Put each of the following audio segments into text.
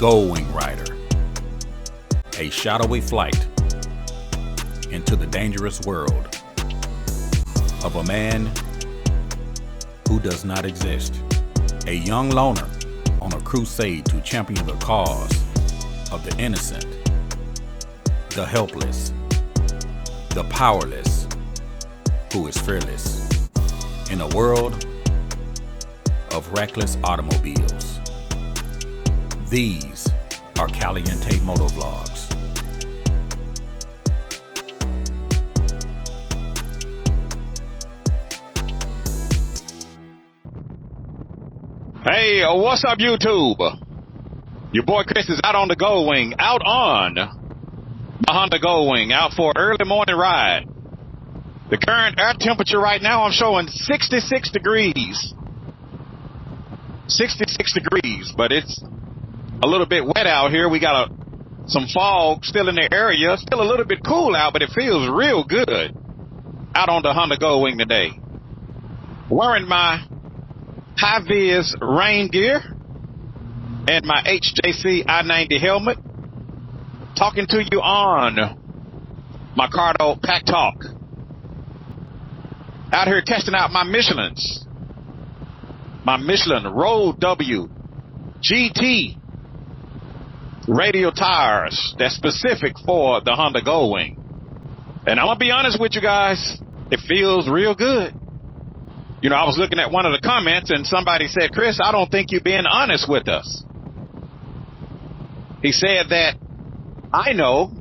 Goldwing rider, a shadowy flight into the dangerous world of a man who does not exist, a young loner on a crusade to champion the cause of the innocent, the helpless, the powerless, who is fearless in a world of reckless automobiles. These are Caliente Motovlogs. Hey, what's up, YouTube? Your boy Chris is out on the Goldwing, out on the Honda Goldwing, out for an early morning ride. The current air temperature right now, I'm showing 66 degrees. 66 degrees, but it's a little bit wet out here. We got some fog still in the area. Still a little bit cool out, but it feels real good out on the Honda Goldwing today. Wearing my high-vis rain gear and my HJC I-90 helmet. Talking to you on my Cardo Pack Talk. Out here testing out my Michelins. My Michelin Road W GT radial tires that's specific for the Honda Goldwing. And I'm going to be honest with you guys, it feels real good. You know, I was looking at one of the comments and somebody said, Chris, I don't think you're being honest with us. He said that I know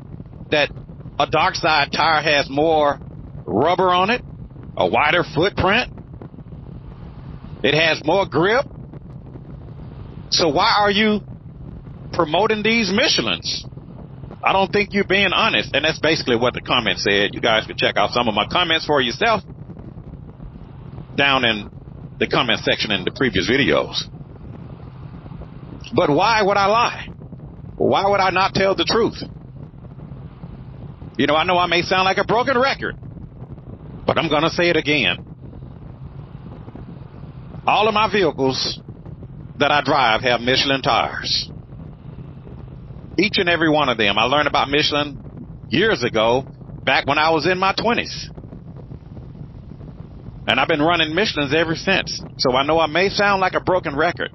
that a dark side tire has more rubber on it, a wider footprint. It has more grip. So why are you promoting these Michelins? I don't think you're being honest. And that's basically what the comment said. You guys can check out some of my comments for yourself down in the comment section in the previous videos. But why would I lie? Why would I not tell the truth? You know I may sound like a broken record, but I'm going to say it again. All of my vehicles that I drive have Michelin tires. Each and every one of them. I learned about Michelin years ago, back when I was in my 20s. And I've been running Michelins ever since. So I know I may sound like a broken record.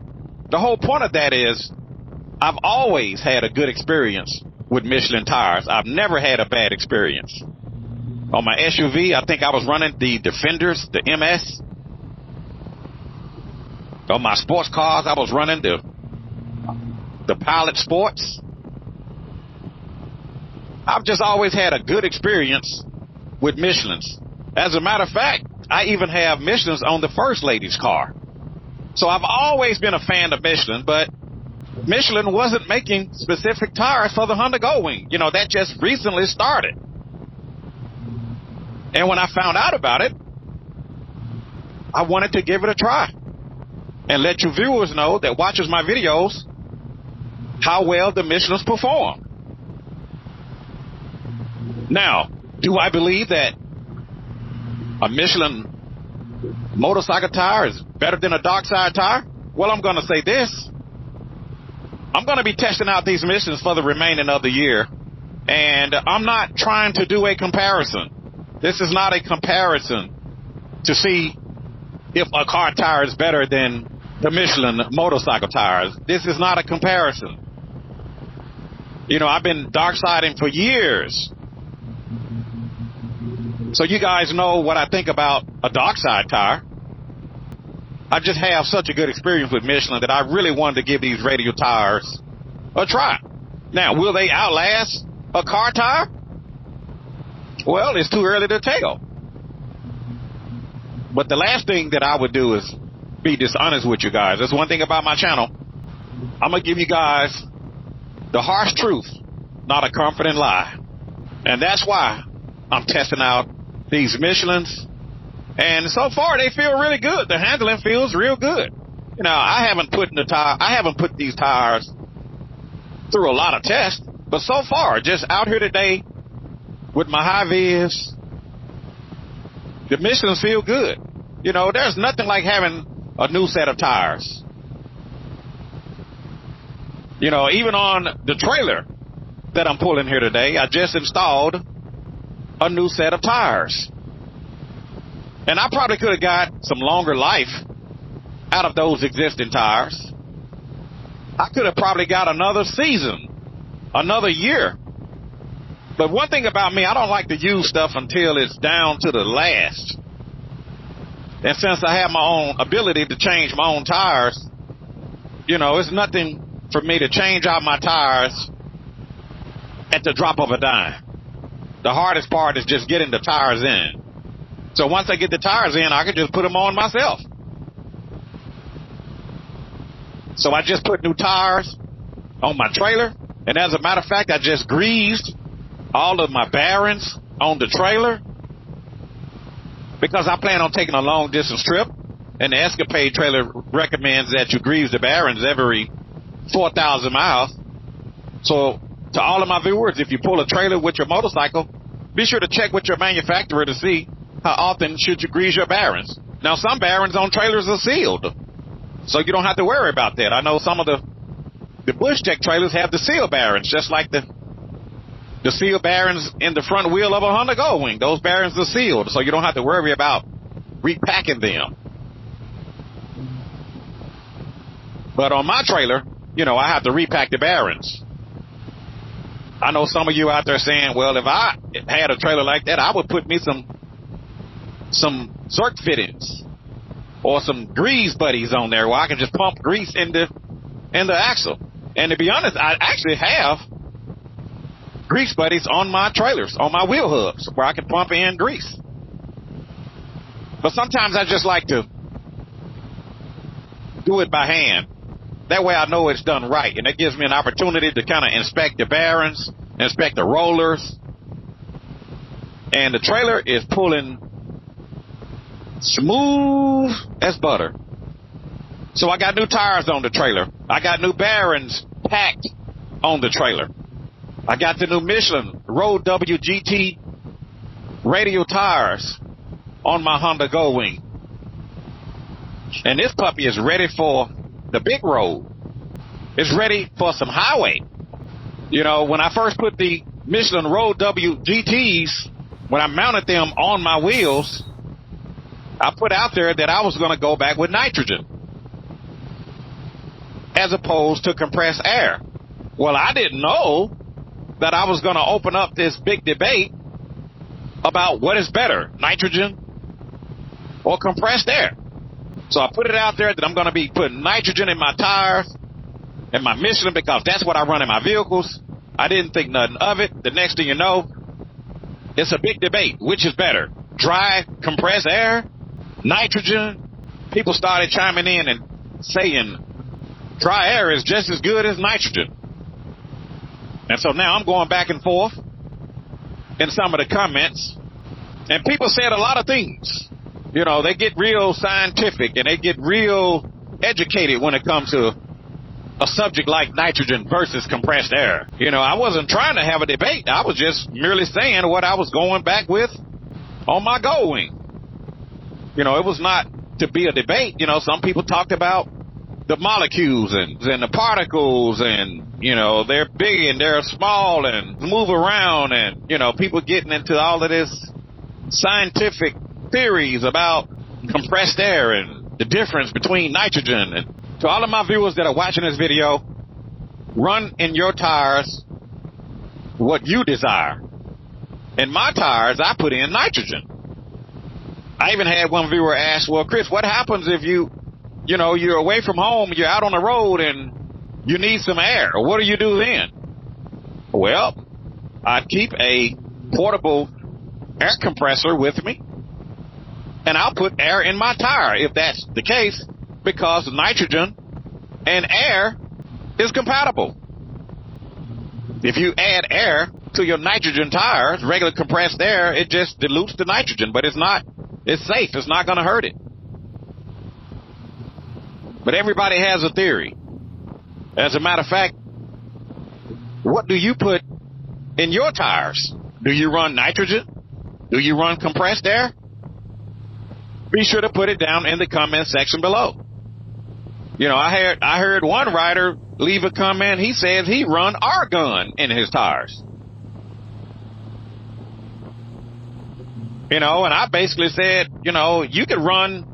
The whole point of that is I've always had a good experience with Michelin tires. I've never had a bad experience. On my SUV, I think I was running the Defenders, the MS. On my sports cars, I was running the Pilot Sports. I've just always had a good experience with Michelins. As a matter of fact, I even have Michelins on the First Lady's car. So I've always been a fan of Michelin, but Michelin wasn't making specific tires for the Honda Goldwing. You know, that just recently started. And when I found out about it, I wanted to give it a try and let you viewers know that watches my videos how well the Michelins perform. Now, do I believe that a Michelin motorcycle tire is better than a dark side tire? Well, I'm going to say this. I'm going to be testing out these Michelins for the remaining of the year. And I'm not trying to do a comparison. This is not a comparison to see if a car tire is better than the Michelin motorcycle tires. This is not a comparison. You know, I've been dark siding for years. So you guys know what I think about a dark side tire. I just have such a good experience with Michelin that I really wanted to give these radial tires a try. Now, will they outlast a car tire? Well, it's too early to tell. But the last thing that I would do is be dishonest with you guys. That's one thing about my channel. I'm going to give you guys the harsh truth, not a comforting lie. And that's why I'm testing out these Michelins. And so far, they feel really good. The handling feels real good. You know, I haven't put these tires through a lot of tests, but so far, just out here today with my high vis, the Michelins feel good. You know, there's nothing like having a new set of tires. You know, even on the trailer that I'm pulling here today, I just installed a new set of tires. And I probably could have got some longer life out of those existing tires. I could have probably got another season, another year. But one thing about me, I don't like to use stuff until it's down to the last. And since I have my own ability to change my own tires, you know, it's nothing for me to change out my tires at the drop of a dime. The hardest part is just getting the tires in. So once I get the tires in, I can just put them on myself. So I just put new tires on my trailer. And as a matter of fact, I just greased all of my bearings on the trailer because I plan on taking a long distance trip. And the Escapade trailer recommends that you grease the bearings every 4,000 miles. So to all of my viewers, if you pull a trailer with your motorcycle, be sure to check with your manufacturer to see how often should you grease your bearings. Now, some bearings on trailers are sealed, so you don't have to worry about that. I know some of the Bush Tech trailers have the seal bearings, just like the seal bearings in the front wheel of a Honda Goldwing. Those bearings are sealed, so you don't have to worry about repacking them. But on my trailer, you know, I have to repack the bearings. I know some of you out there saying, well, if I had a trailer like that, I would put me some Zerk fittings or some grease buddies on there where I can just pump grease in the axle. And to be honest, I actually have grease buddies on my trailers, on my wheel hubs, where I can pump in grease. But sometimes I just like to do it by hand. That way I know it's done right, and it gives me an opportunity to kind of inspect the bearings, inspect the rollers. And the trailer is pulling smooth as butter. So I got new tires on the trailer. I got new bearings packed on the trailer. I got the new Michelin Road W GT radial tires on my Honda Goldwing. And this puppy is ready for the big road. It's ready for some highway. You know, when I first put the Michelin Road W GTs, when I mounted them on my wheels, I put out there that I was going to go back with nitrogen as opposed to compressed air. Well, I didn't know that I was going to open up this big debate about what is better, nitrogen or compressed air. So I put it out there that I'm going to be putting nitrogen in my tires and my Michelin because that's what I run in my vehicles. I didn't think nothing of it. The next thing you know, it's a big debate. Which is better? Dry, compressed air? Nitrogen? People started chiming in and saying dry air is just as good as nitrogen. And so now I'm going back and forth in some of the comments. And people said a lot of things. You know, they get real scientific and they get real educated when it comes to a subject like nitrogen versus compressed air. You know, I wasn't trying to have a debate. I was just merely saying what I was going back with on my Goldwing. You know, it was not to be a debate. You know, some people talked about the molecules and the particles and, you know, they're big and they're small and move around and, you know, people getting into all of this scientific theories about compressed air and the difference between nitrogen. And to all of my viewers that are watching this video, run in your tires what you desire. In my tires, I put in nitrogen. I even had one viewer ask, well, Chris, what happens if you're away from home, you're out on the road and you need some air? What do you do then? Well, I'd keep a portable air compressor with me, and I'll put air in my tire if that's the case, because nitrogen and air is compatible. If you add air to your nitrogen tires, regular compressed air, it just dilutes the nitrogen, but it's safe. It's not going to hurt it. But everybody has a theory. As a matter of fact, what do you put in your tires? Do you run nitrogen? Do you run compressed air? Be sure to put it down in the comment section below. You know, I heard one writer leave a comment. He says he run argon in his tires. You know, and I basically said, you know, you could run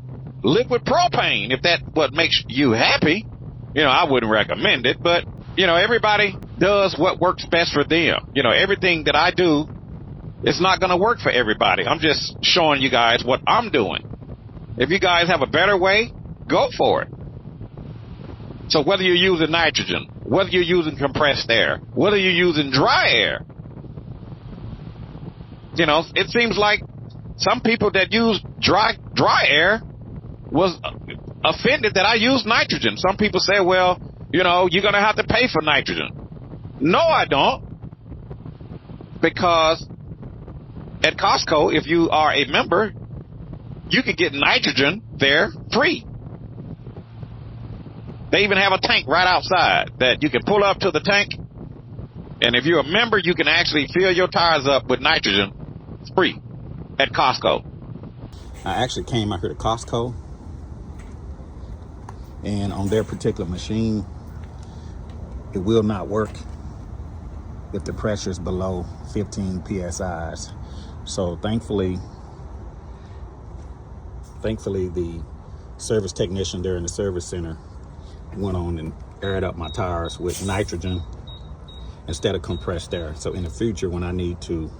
liquid propane if that's what makes you happy. You know, I wouldn't recommend it, but, you know, everybody does what works best for them. You know, everything that I do, it's not going to work for everybody. I'm just showing you guys what I'm doing. If you guys have a better way, go for it. So whether you're using nitrogen, whether you're using compressed air, whether you're using dry air, you know, it seems like some people that use dry air was offended that I use nitrogen. Some people say, well, you know, you're going to have to pay for nitrogen. No, I don't. Because at Costco, if you are a member, you can get nitrogen there free. They even have a tank right outside that you can pull up to the tank. And if you're a member, you can actually fill your tires up with nitrogen free at Costco. I actually came out here to Costco, and on their particular machine, it will not work if the pressure is below 15 psi's. So thankfully the service technician there in the service center went on and aired up my tires with nitrogen instead of compressed air. So in the future, when I need to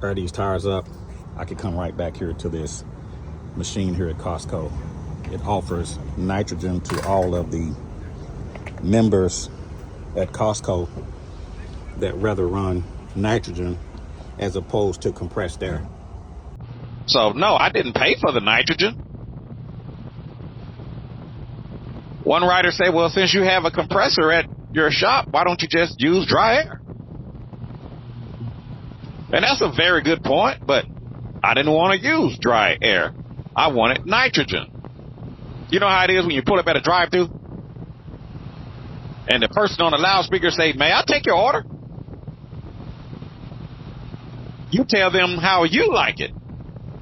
air these tires up, I could come right back here to this machine here at Costco. It offers nitrogen to all of the members at Costco that rather run nitrogen as opposed to compressed air. So no, I didn't pay for the nitrogen. One writer said, well, since you have a compressor at your shop, why don't you just use dry air? And that's a very good point, but I didn't want to use dry air. I wanted nitrogen. You know how it is when you pull up at a drive-thru and the person on the loudspeaker say, may I take your order? You tell them how you like it.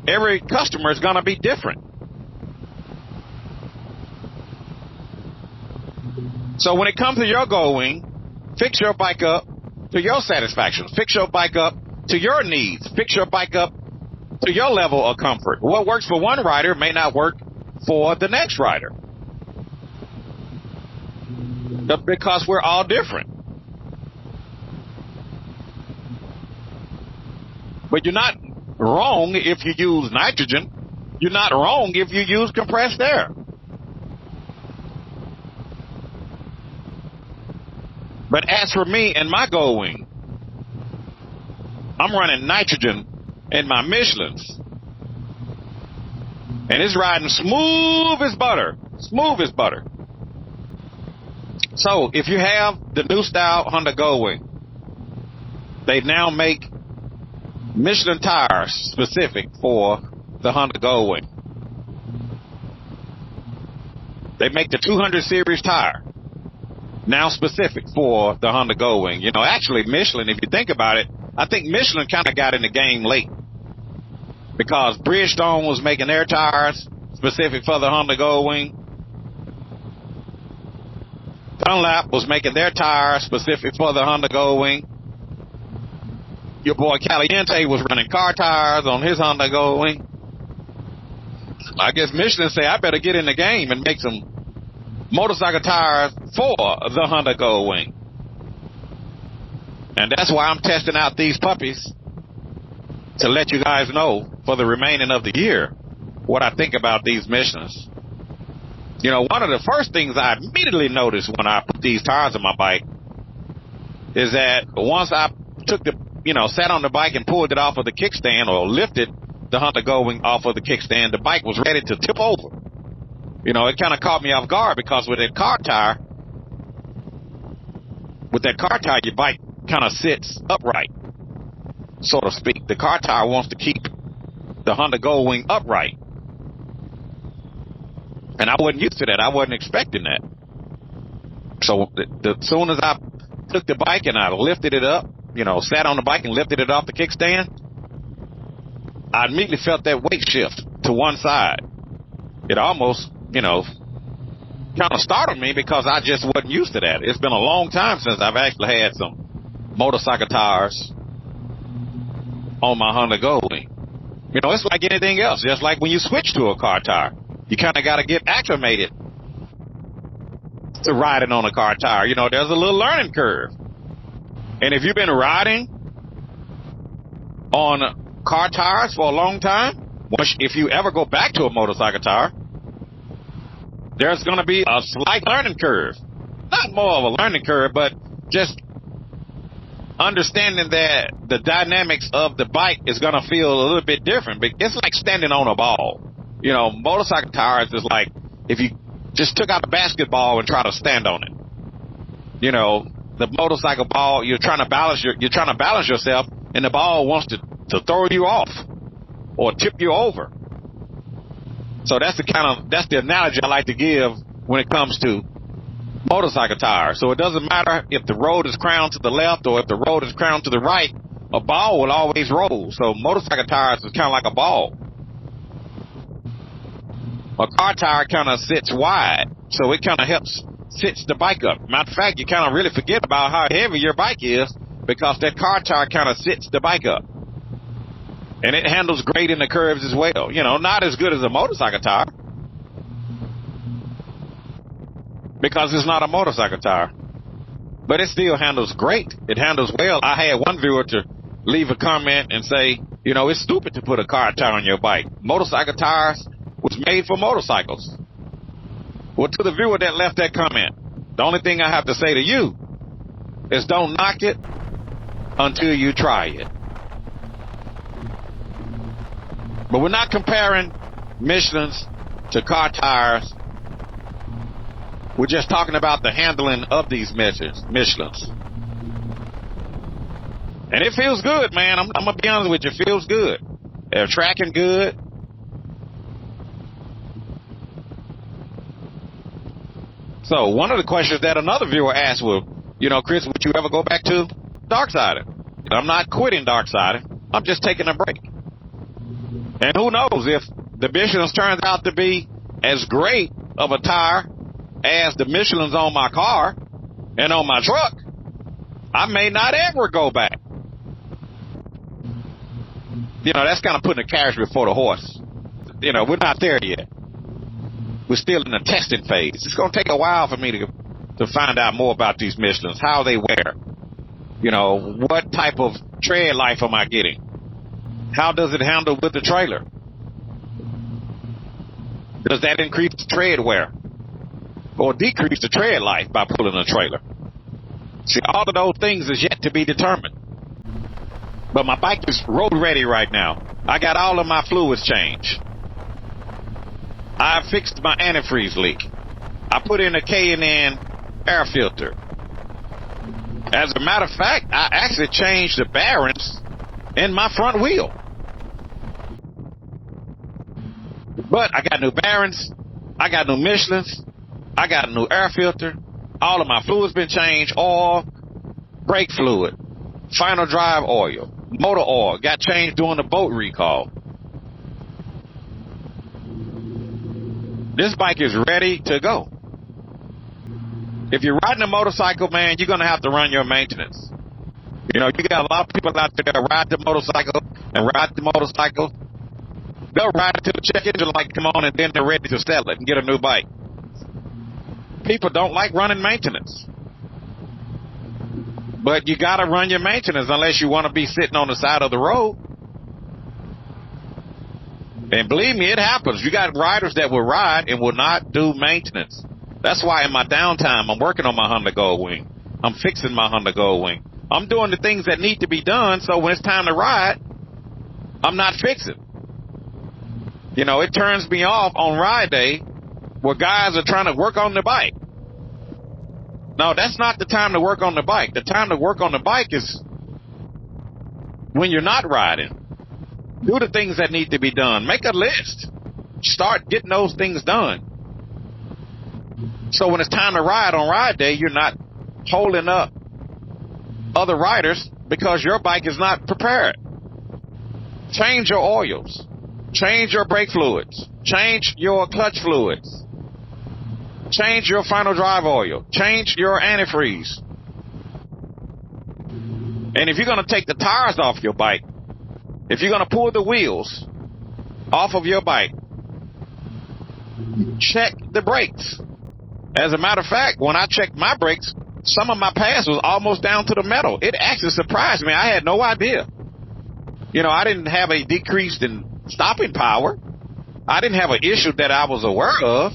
Every customer is going to be different. So when it comes to your Goldwing, fix your bike up to your satisfaction. Fix your bike up to your needs. Fix your bike up to your level of comfort. What works for one rider may not work for the next rider, because we're all different. But you're not wrong if you use nitrogen. You're not wrong if you use compressed air. But as for me and my Goldwing, I'm running nitrogen in my Michelins. And it's riding smooth as butter. Smooth as butter. So if you have the new style Honda Goldwing, they now make Michelin tires specific for the Honda Goldwing. They make the 200 series tire now specific for the Honda Goldwing. You know, actually Michelin, if you think about it, I think Michelin kind of got in the game late, because Bridgestone was making their tires specific for the Honda Goldwing. Dunlop was making their tires specific for the Honda Goldwing. Your boy Caliente was running car tires on his Honda Goldwing. I guess Michelin say, I better get in the game and make some motorcycle tires for the Honda Goldwing. And that's why I'm testing out these puppies, to let you guys know for the remaining of the year what I think about these Michelins. You know, one of the first things I immediately noticed when I put these tires on my bike is that once I took the, you know, sat on the bike and pulled it off of the kickstand, or lifted the Honda Goldwing off of the kickstand, the bike was ready to tip over. You know, it kind of caught me off guard, because with that car tire, your bike kind of sits upright, so to speak. The car tire wants to keep the Honda Goldwing upright. And I wasn't used to that. I wasn't expecting that. So as soon as I took the bike and I lifted it up, you know, sat on the bike and lifted it off the kickstand, I immediately felt that weight shift to one side. It almost, you know, kind of startled me because I just wasn't used to that. It's been a long time since I've actually had some motorcycle tires on my Honda Goldwing. You know, it's like anything else. Just like when you switch to a car tire, you kind of got to get acclimated to riding on a car tire. You know, there's a little learning curve. And if you've been riding on car tires for a long time, if you ever go back to a motorcycle tire, there's going to be a slight learning curve. Not more of a learning curve, but just understanding that the dynamics of the bike is going to feel a little bit different. It's like standing on a ball. You know, motorcycle tires is like if you just took out a basketball and try to stand on it. You know, the motorcycle ball, you're trying to balance yourself, and the ball wants to throw you off or tip you over. So that's the analogy I like to give when it comes to motorcycle tires. So it doesn't matter if the road is crowned to the left or if the road is crowned to the right, a ball will always roll. So motorcycle tires is kind of like a ball. A car tire kind of sits wide, so it kind of sits the bike up. Matter of fact, you kind of really forget about how heavy your bike is because that car tire kind of sits the bike up. And it handles great in the curves as well. You know, not as good as a motorcycle tire because it's not a motorcycle tire. But it still handles great. It handles well. I had one viewer to leave a comment and say, you know, it's stupid to put a car tire on your bike. Motorcycle tires was made for motorcycles. Well, to the viewer that left that comment, the only thing I have to say to you is don't knock it until you try it. But we're not comparing Michelins to car tires. We're just talking about the handling of these Michelins. And it feels good, man. I'm going to be honest with you. It feels good. They're tracking good. So one of the questions that another viewer asked was, you know, Chris, would you ever go back to dark-sided? I'm not quitting dark-sided. I'm just taking a break. And who knows, if the Michelin turns out to be as great of a tire as the Michelins on my car and on my truck, I may not ever go back. You know, that's kind of putting the carriage before the horse. You know, we're not there yet. We're still in the testing phase. It's going to take a while for me to find out more about these Michelins, how they wear. You know, what type of tread life am I getting? How does it handle with the trailer? Does that increase the tread wear or decrease the tread life by pulling a trailer? See, all of those things is yet to be determined. But my bike is road ready right now. I got all of my fluids changed. I fixed my antifreeze leak. I put in a K&N air filter. As a matter of fact, I actually changed the bearings in my front wheel. But I got new bearings, I got new Michelins, I got a new air filter, all of my fluids been changed, oil, brake fluid, final drive oil, motor oil, got changed during the boat recall. This bike is ready to go. If you're riding a motorcycle, man, you're going to have to run your maintenance. You know, you got a lot of people out there that ride the motorcycle and ride the motorcycle. They'll ride it till the check engine light come on and then they're ready to sell it and get a new bike. People don't like running maintenance. But you got to run your maintenance unless you want to be sitting on the side of the road. And believe me, it happens. You got riders that will ride and will not do maintenance. That's why in my downtime, I'm working on my Honda Goldwing. I'm fixing my Honda Goldwing. I'm doing the things that need to be done so when it's time to ride, I'm not fixing. You know, it turns me off on ride day where guys are trying to work on the bike. No, that's not the time to work on the bike. The time to work on the bike is when you're not riding. Do the things that need to be done. Make a list. Start getting those things done. So when it's time to ride on ride day, you're not holding up other riders because your bike is not prepared. Change your oils. Change your brake fluids. Change your clutch fluids. Change your final drive oil. Change your antifreeze. And if you're going to take the tires off your bike, if you're going to pull the wheels off of your bike, check the brakes. As a matter of fact, when I checked my brakes, some of my pads was almost down to the metal. It actually surprised me. I had no idea. You know, I didn't have a decrease in stopping power. I didn't have an issue that I was aware of.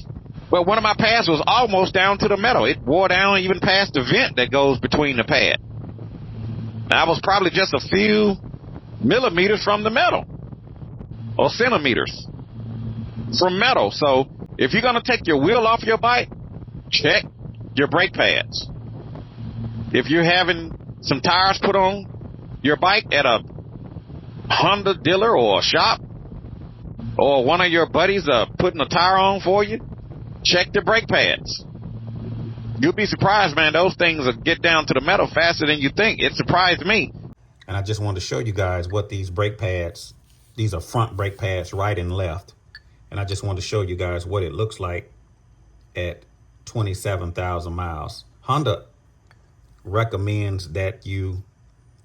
But one of my pads was almost down to the metal. It wore down even past the vent that goes between the pad. And I was probably just a few millimeters from the metal, or centimeters from metal. So if you're going to take your wheel off your bike, check your brake pads. If you're having some tires put on your bike at a Honda dealer or a shop, or one of your buddies putting a tire on for you, check the brake pads. You'll be surprised, man. Those things will get down to the metal faster than you think. It surprised me. And I just wanted to show you guys what these brake pads, these are front brake pads, right and left. And I just wanted to show you guys what it looks like at 27,000 miles. Honda recommends that you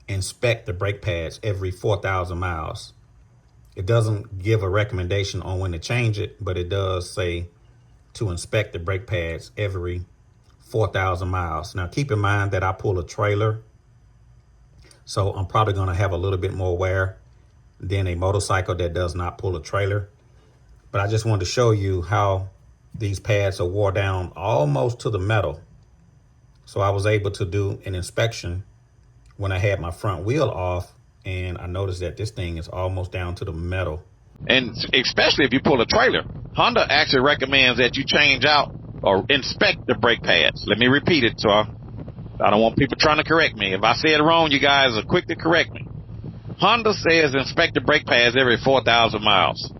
inspect the brake pads every 4,000 miles. It doesn't give a recommendation on when to change it, but it does say to inspect the brake pads every 4,000 miles. Now, keep in mind that I pull a trailer, so I'm probably going to have a little bit more wear than a motorcycle that does not pull a trailer. But I just wanted to show you how these pads are wore down almost to the metal. So I was able to do an inspection when I had my front wheel off, and I noticed that this thing is almost down to the metal. And especially if you pull a trailer, Honda actually recommends that you change out or inspect the brake pads. Let me repeat it, so I don't want people trying to correct me. If I say it wrong, you guys are quick to correct me. Honda says inspect the brake pads every 4,000 miles.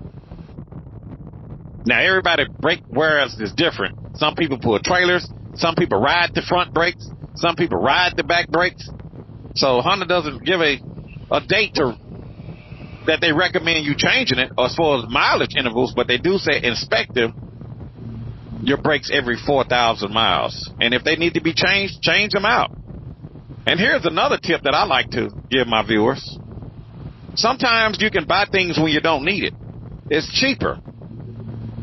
Now, everybody brake wears is different. Some people pull trailers. Some people ride the front brakes. Some people ride the back brakes. So Honda doesn't give a date that they recommend you changing it as far as mileage intervals, but they do say inspect your brakes every 4,000 miles. And if they need to be changed, change them out. And here's another tip that I like to give my viewers. Sometimes you can buy things when you don't need it. It's cheaper.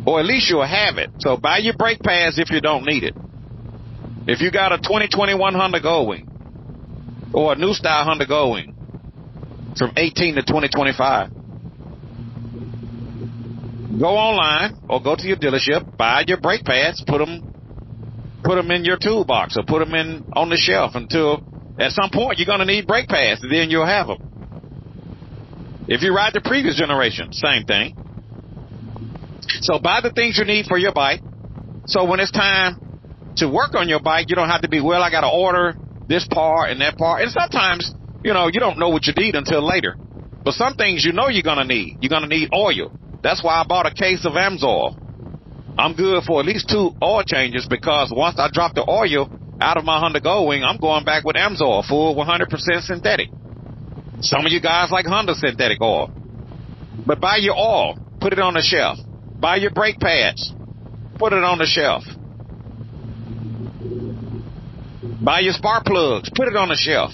Or at least you'll have it. So buy your brake pads if you don't need it. If you got a 2021 Honda Goldwing or a new style Honda Goldwing from 18 to 2025, go online or go to your dealership, buy your brake pads, put them in your toolbox or put them in on the shelf until at some point you're going to need brake pads, and then you'll have them. If you ride the previous generation, same thing. So buy the things you need for your bike. So when it's time to work on your bike, you don't have to be, well, I got to order this part and that part. And sometimes, you don't know what you need until later. But some things you know you're going to need. You're going to need oil. That's why I bought a case of Amsoil. I'm good for at least 2 oil changes, because once I drop the oil out of my Honda Goldwing, I'm going back with Amsoil, full 100% synthetic. Some of you guys like Honda synthetic oil. But buy your oil. Put it on the shelf. Buy your brake pads. Put it on the shelf. Buy your spark plugs. Put it on the shelf.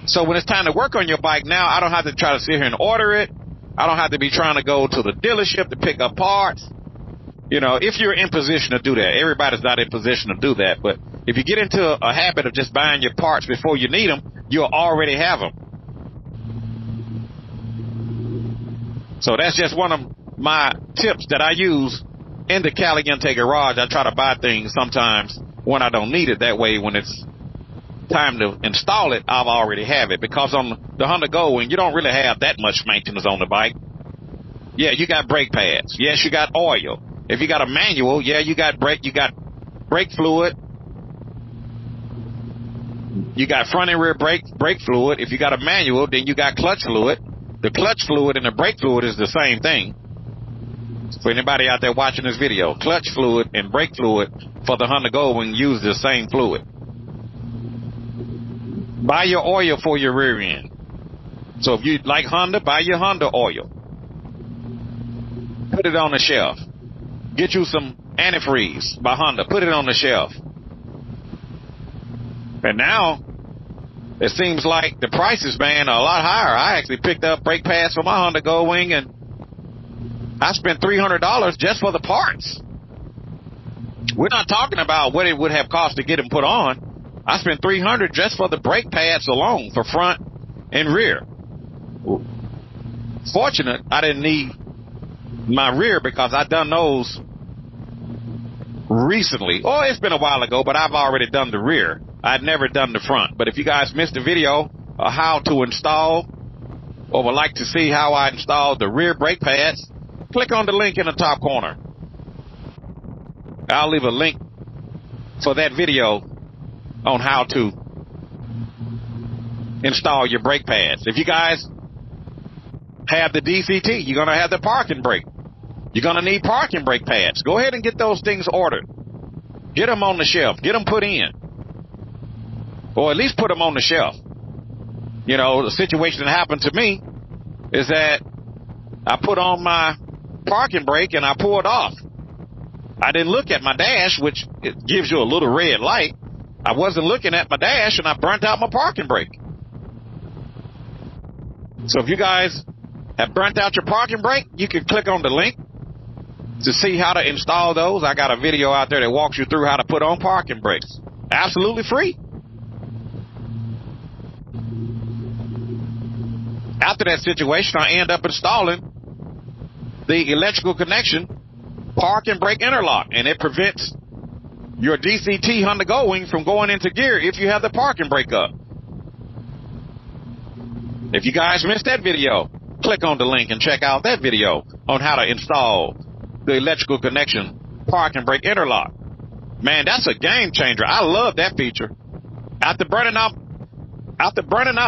So when it's time to work on your bike now, I don't have to try to sit here and order it. I don't have to be trying to go to the dealership to pick up parts. If you're in position to do that. Everybody's not in position to do that. But if you get into a habit of just buying your parts before you need them, you'll already have them. So that's just one of my tips that I use in the Caliente garage. I try to buy things sometimes when I don't need it. That way, when it's time to install it, I'll already have it. Because on the Honda Goldwing, you don't really have that much maintenance on the bike. Yeah, you got brake pads. Yes, you got oil. If you got a manual, yeah, you got brake fluid. You got front and rear brake fluid. If you got a manual, then you got clutch fluid. The clutch fluid and the brake fluid is the same thing. For anybody out there watching this video, clutch fluid and brake fluid for the Honda Goldwing use the same fluid. Buy your oil for your rear end. So if you like Honda, buy your Honda oil. Put it on the shelf. Get you some antifreeze by Honda. Put it on the shelf. And now, it seems like the prices, man, are a lot higher. I actually picked up brake pads for my Honda Goldwing, and I spent $300 just for the parts. We're not talking about what it would have cost to get them put on. I spent $300 just for the brake pads alone for front and rear. Fortunate I didn't need my rear because I done those recently. Oh, it's been a while ago, but I've already done the rear. I'd never done the front. But if you guys missed the video of how to install or would like to see how I installed the rear brake pads, click on the link in the top corner. I'll leave a link for that video on how to install your brake pads. If you guys have the DCT, you're going to have the parking brake. You're going to need parking brake pads. Go ahead and get those things ordered. Get them on the shelf. Get them put in. Or at least put them on the shelf. You know, the situation that happened to me is that I put on my parking brake and I pulled off. I didn't look at my dash, which it gives you a little red light. I wasn't looking at my dash and I burnt out my parking brake. So if you guys have burnt out your parking brake, you can click on the link to see how to install those. I got a video out there that walks you through how to put on parking brakes. Absolutely free. After that situation, I end up installing the electrical connection parking brake interlock, and it prevents your DCT Honda Goldwing from going into gear if you have the parking brake up. If you guys missed that video, click on the link and check out that video on how to install the electrical connection parking brake interlock. Man, that's a game changer. I love that feature. After burning out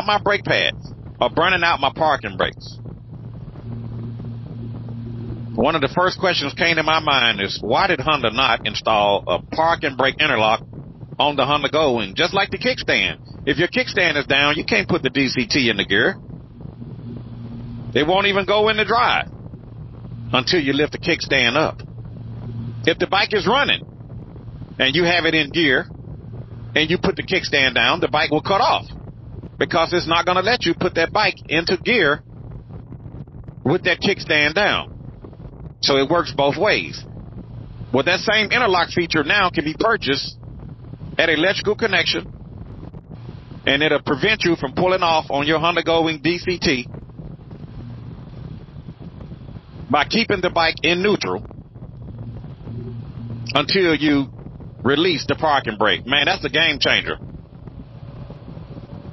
my brake pads or burning out my parking brakes, one of the first questions came to my mind is, why did Honda not install a parking brake interlock on the Honda Goldwing, just like the kickstand? If your kickstand is down, you can't put the DCT in the gear. It won't even go in the drive until you lift the kickstand up. If the bike is running and you have it in gear and you put the kickstand down, the bike will cut off because it's not going to let you put that bike into gear with that kickstand down. So it works both ways. Well, that same interlock feature now can be purchased at Electrical Connection, and it'll prevent you from pulling off on your Honda Goldwing DCT by keeping the bike in neutral until you release the parking brake. Man, that's a game changer.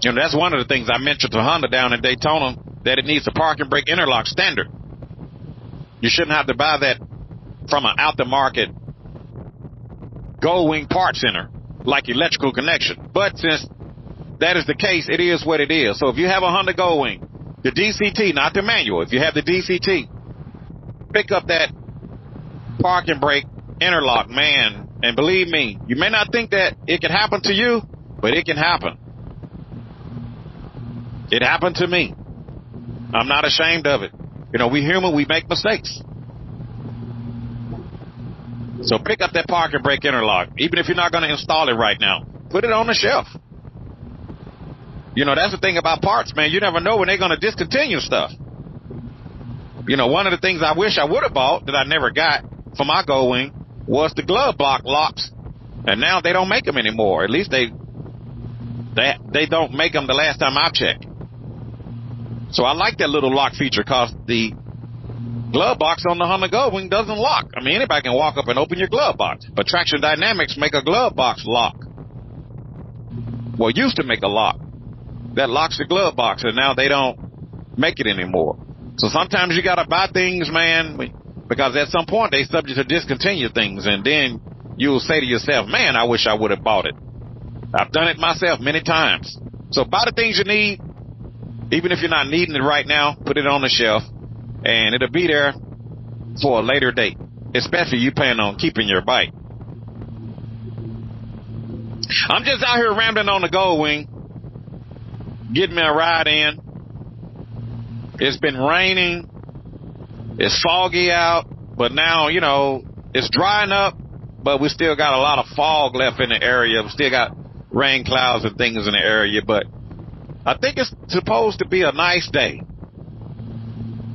You know, that's one of the things I mentioned to Honda down in Daytona, that it needs a parking brake interlock standard. You shouldn't have to buy that from an out-the-market Goldwing part center like Electrical Connection. But since that is the case, it is what it is. So if you have a Honda Goldwing, the DCT, not the manual, if you have the DCT, pick up that parking brake interlock, man. And believe me, you may not think that it can happen to you, but it can happen. It happened to me. I'm not ashamed of it. You know, we human, we make mistakes. So pick up that parking brake interlock. Even if you're not going to install it right now, put it on the shelf. You know, that's the thing about parts, man. You never know when they're going to discontinue stuff. You know, one of the things I wish I would have bought that I never got for my Goldwing was the glove box locks. And now they don't make them anymore. At least they don't make them the last time I checked. So I like that little lock feature because the glove box on the Honda Goldwing doesn't lock. I mean, anybody can walk up and open your glove box. But Traction Dynamics make a glove box lock. Well, used to make a lock that locks the glove box, and now they don't make it anymore. So sometimes you got to buy things, man, because at some point they subject to discontinue things, and then you'll say to yourself, man, I wish I would have bought it. I've done it myself many times. So buy the things you need. Even if you're not needing it right now, put it on the shelf, and it'll be there for a later date, especially you plan on keeping your bike. I'm just out here rambling on the Goldwing, getting me a ride in. It's been raining. It's foggy out, but now, you know, It's drying up, but we still got a lot of fog left in the area. We still got rain clouds and things in the area, but I think it's supposed to be a nice day.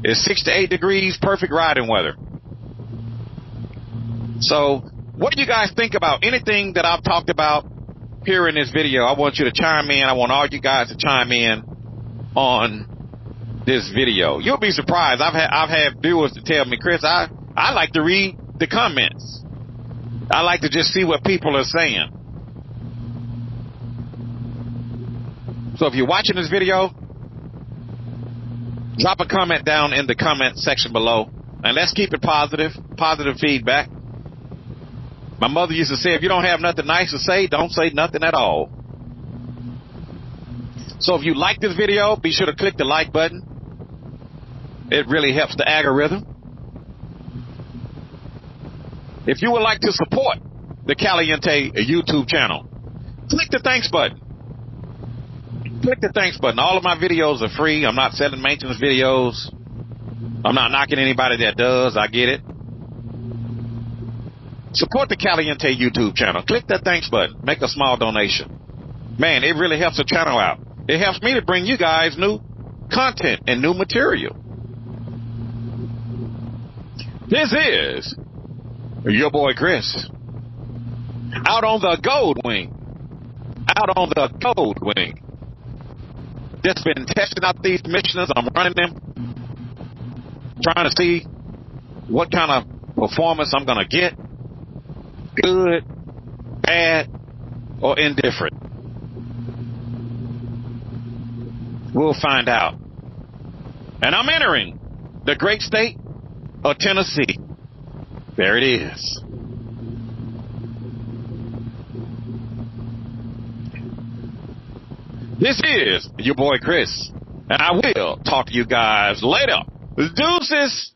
It's 6 to 8 degrees, perfect riding weather. So what do you guys think about anything that I've talked about here in this video? I want you to chime in. I want all you guys to chime in on this video. You'll be surprised. I've had viewers to tell me, Chris, I like to read the comments. I like to just see what people are saying. So if you're watching this video, drop a comment down in the comment section below, and let's keep it positive feedback. My mother used to say, if you don't have nothing nice to say, don't say nothing at all. So if you like this video, be sure to click the like button. It really helps the algorithm. If you would like to support the Caliente YouTube channel, click the thanks button. Click the thanks button. All of my videos are free. I'm not selling maintenance videos. I'm not knocking anybody that does. I get it. Support the Caliente YouTube channel. Click that thanks button. Make a small donation. Man, it really helps the channel out. It helps me to bring you guys new content and new material. This is your boy Chris, out on the Goldwing. Out on the Goldwing. Just been testing out these Michelins. I'm running them, trying to see what kind of performance I'm going to get. Good, bad, or indifferent. We'll find out. And I'm entering the great state of Tennessee. There it is. This is your boy Chris, and I will talk to you guys later. Deuces.